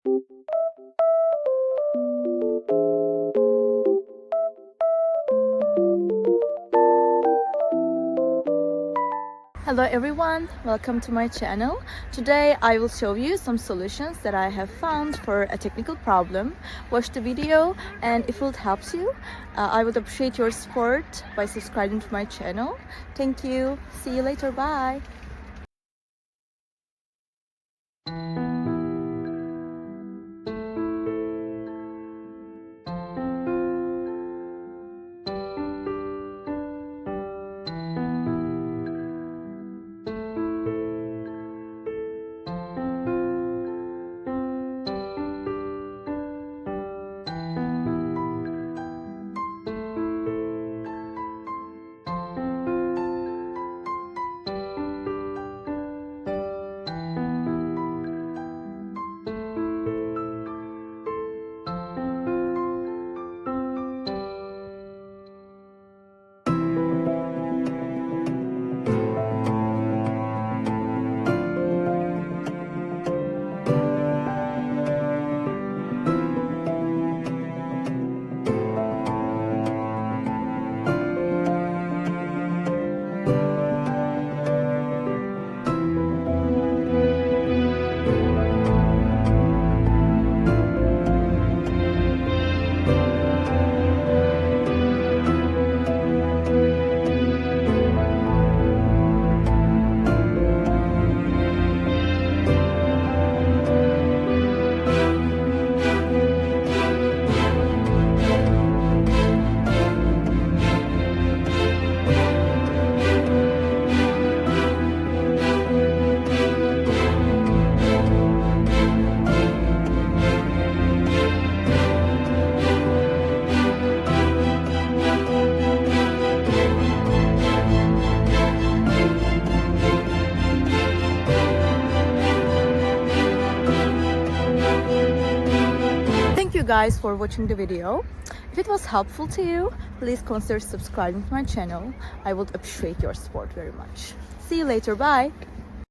Hello everyone, welcome to my channel. Today I will show you some solutions that I have found for a technical problem. Watch the video, and if it helps you, I would appreciate your support by subscribing to my channel. Thank you. See you later. Bye. Thank you guys for watching the video. If it was helpful to you, please consider subscribing to my channel. I would appreciate your support very much. See you later. Bye.